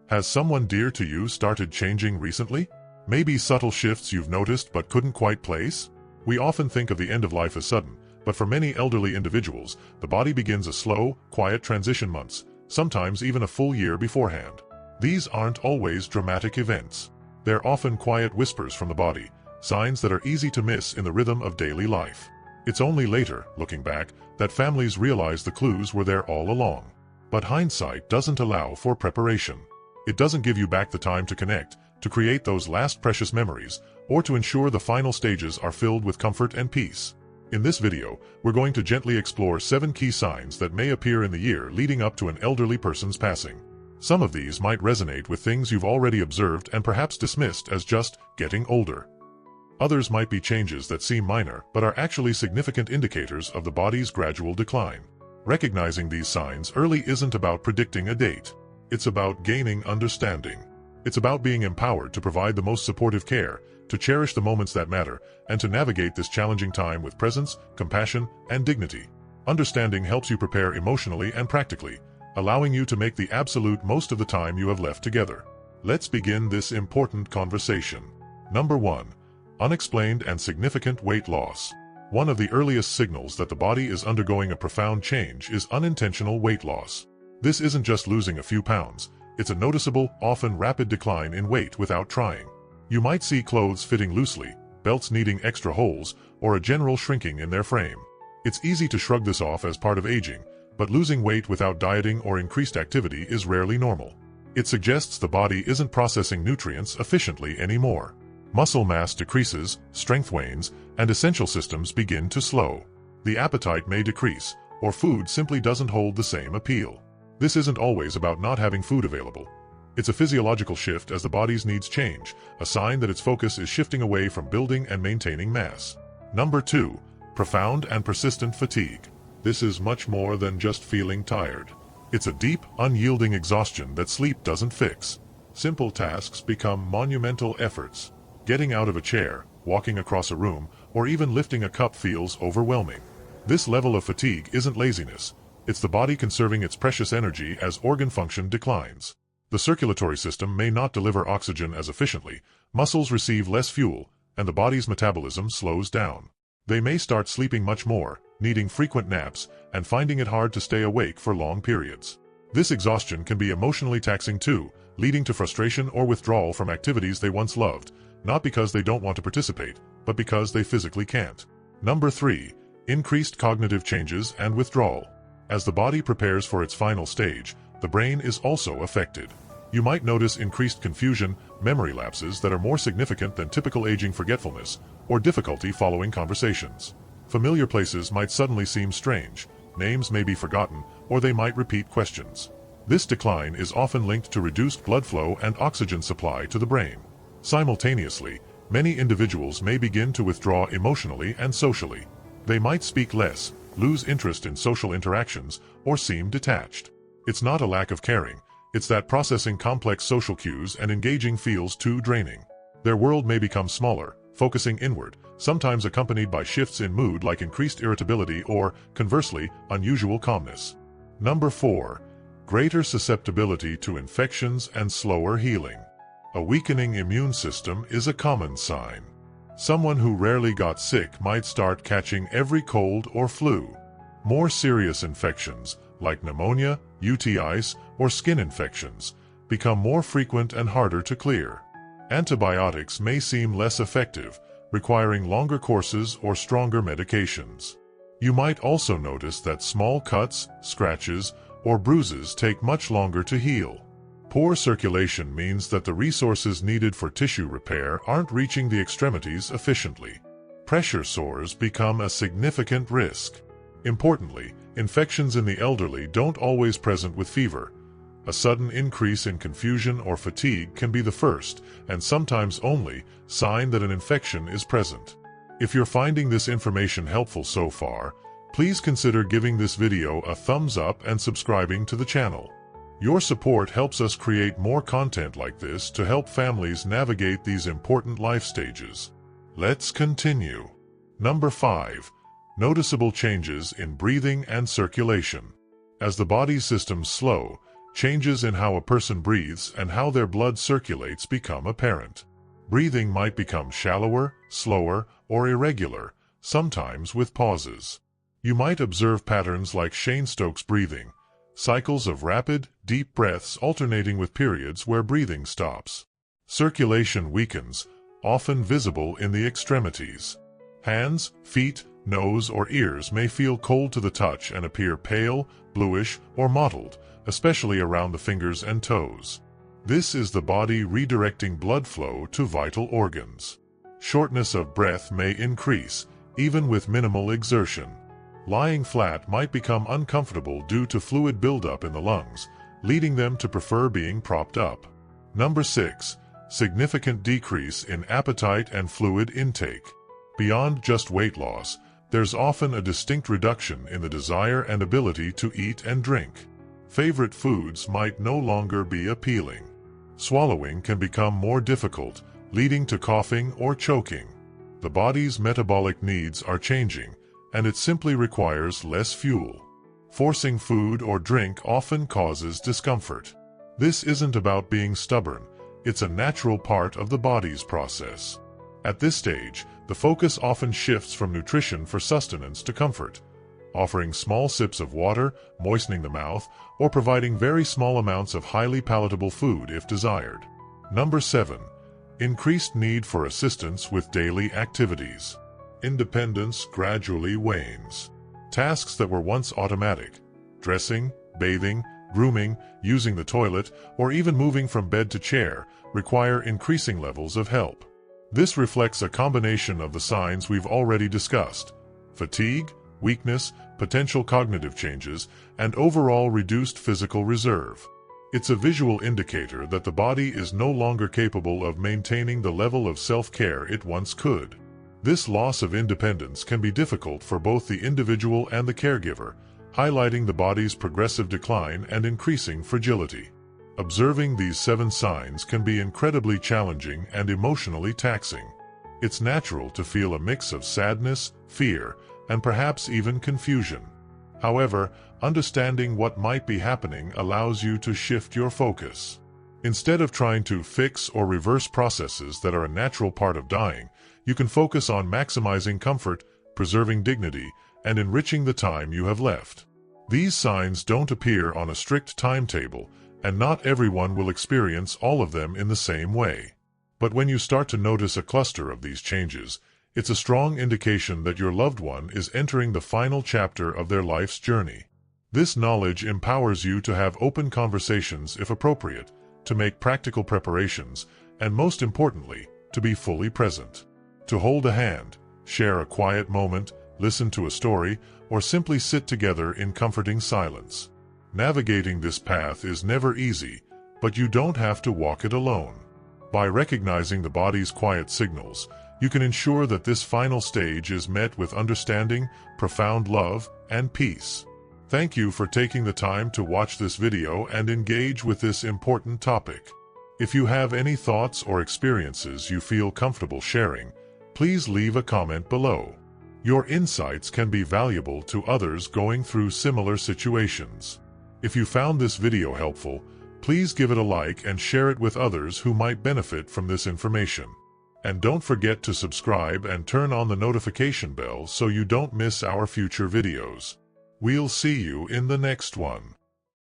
Has someone dear to you started changing recently? Maybe subtle shifts you've noticed but couldn't quite place? We often think of the end of life as sudden, but for many elderly individuals, the body begins a slow, quiet transition months, sometimes even a full year beforehand. These aren't always dramatic events. They're often quiet whispers from the body, signs that are easy to miss in the rhythm of daily life. It's only later, looking back, that families realize the clues were there all along. But hindsight doesn't allow for preparation. It doesn't give you back the time to connect, to create those last precious memories, or to ensure the final stages are filled with comfort and peace. In this video, we're going to gently explore 7 key signs that may appear in the year leading up to an elderly person's passing. Some of these might resonate with things you've already observed and perhaps dismissed as just getting older. Others might be changes that seem minor but are actually significant indicators of the body's gradual decline. Recognizing these signs early isn't about predicting a date. It's about gaining understanding. It's about being empowered to provide the most supportive care, to cherish the moments that matter, and to navigate this challenging time with presence, compassion, and dignity. Understanding helps you prepare emotionally and practically, allowing you to make the absolute most of the time you have left together. Let's begin this important conversation. Number 1. Unexplained and significant weight loss. One of the earliest signals that the body is undergoing a profound change is unintentional weight loss. This isn't just losing a few pounds, it's a noticeable, often rapid decline in weight without trying. You might see clothes fitting loosely, belts needing extra holes, or a general shrinking in their frame. It's easy to shrug this off as part of aging, but losing weight without dieting or increased activity is rarely normal. It suggests the body isn't processing nutrients efficiently anymore. Muscle mass decreases, strength wanes, and essential systems begin to slow. The appetite may decrease, or food simply doesn't hold the same appeal. This isn't always about not having food available. It's a physiological shift as the body's needs change, a sign that its focus is shifting away from building and maintaining mass. Number 2. Profound and persistent fatigue. This is much more than just feeling tired. It's a deep, unyielding exhaustion that sleep doesn't fix. Simple tasks become monumental efforts. Getting out of a chair, walking across a room, or even lifting a cup feels overwhelming. This level of fatigue isn't laziness. It's the body conserving its precious energy as organ function declines. The circulatory system may not deliver oxygen as efficiently, muscles receive less fuel, and the body's metabolism slows down. They may start sleeping much more, needing frequent naps, and finding it hard to stay awake for long periods. This exhaustion can be emotionally taxing too, leading to frustration or withdrawal from activities they once loved, not because they don't want to participate, but because they physically can't. Number 3. Increased cognitive changes and withdrawal. As the body prepares for its final stage, the brain is also affected. You might notice increased confusion, memory lapses that are more significant than typical aging forgetfulness, or difficulty following conversations. Familiar places might suddenly seem strange, names may be forgotten, or they might repeat questions. This decline is often linked to reduced blood flow and oxygen supply to the brain. Simultaneously, many individuals may begin to withdraw emotionally and socially. They might speak less, lose interest in social interactions, or seem detached. It's not a lack of caring, it's that processing complex social cues and engaging feels too draining. Their world may become smaller, focusing inward, sometimes accompanied by shifts in mood like increased irritability or, conversely, unusual calmness. Number 4. Greater susceptibility to infections and slower healing. A weakening immune system is a common sign. Someone who rarely got sick might start catching every cold or flu. More serious infections, like pneumonia, UTIs, or skin infections, become more frequent and harder to clear. Antibiotics may seem less effective, requiring longer courses or stronger medications. You might also notice that small cuts, scratches, or bruises take much longer to heal. Poor circulation means that the resources needed for tissue repair aren't reaching the extremities efficiently. Pressure sores become a significant risk. Importantly, infections in the elderly don't always present with fever. A sudden increase in confusion or fatigue can be the first, and sometimes only, sign that an infection is present. If you're finding this information helpful so far, please consider giving this video a thumbs up and subscribing to the channel. Your support helps us create more content like this to help families navigate these important life stages. Let's continue. Number 5. Noticeable changes in breathing and circulation. As the body's systems slow, Changes in how a person breathes and how their blood circulates become apparent. Breathing might become shallower, slower, or irregular, sometimes with pauses. You might observe patterns like Shane Stokes breathing, cycles of rapid, deep breaths alternating with periods where breathing stops. Circulation weakens, often visible in the extremities. Hands, feet, nose, or ears may feel cold to the touch and appear pale, bluish, or mottled, especially around the fingers and toes. This is the body redirecting blood flow to vital organs. Shortness of breath may increase, even with minimal exertion. Lying flat might become uncomfortable due to fluid buildup in the lungs, leading them to prefer being propped up. Number 6. Significant decrease in appetite and fluid intake. Beyond just weight loss, there's often a distinct reduction in the desire and ability to eat and drink. Favorite foods might no longer be appealing. Swallowing can become more difficult, leading to coughing or choking. The body's metabolic needs are changing, and it simply requires less fuel. Forcing food or drink often causes discomfort. This isn't about being stubborn, it's a natural part of the body's process. At this stage, the focus often shifts from nutrition for sustenance to comfort, offering small sips of water, moistening the mouth, or providing very small amounts of highly palatable food if desired. Number 7. Increased need for assistance with daily activities. Independence gradually wanes. Tasks that were once automatic, dressing, bathing, grooming, using the toilet, or even moving from bed to chair, require increasing levels of help. This reflects a combination of the signs we've already discussed: fatigue, weakness, potential cognitive changes, and overall reduced physical reserve. It's a visual indicator that the body is no longer capable of maintaining the level of self-care it once could. This loss of independence can be difficult for both the individual and the caregiver, highlighting the body's progressive decline and increasing fragility. Observing these 7 signs can be incredibly challenging and emotionally taxing. It's natural to feel a mix of sadness, fear, and perhaps even confusion. However, understanding what might be happening allows you to shift your focus. Instead of trying to fix or reverse processes that are a natural part of dying, you can focus on maximizing comfort, preserving dignity, and enriching the time you have left. These signs don't appear on a strict timetable, and not everyone will experience all of them in the same way. But when you start to notice a cluster of these changes, it's a strong indication that your loved one is entering the final chapter of their life's journey. This knowledge empowers you to have open conversations if appropriate, to make practical preparations, and most importantly, to be fully present. To hold a hand, share a quiet moment, listen to a story, or simply sit together in comforting silence. Navigating this path is never easy, but you don't have to walk it alone. By recognizing the body's quiet signals, you can ensure that this final stage is met with understanding, profound love, and peace. Thank you for taking the time to watch this video and engage with this important topic. If you have any thoughts or experiences you feel comfortable sharing, please leave a comment below. Your insights can be valuable to others going through similar situations. If you found this video helpful, please give it a like and share it with others who might benefit from this information. And don't forget to subscribe and turn on the notification bell so you don't miss our future videos. We'll see you in the next one.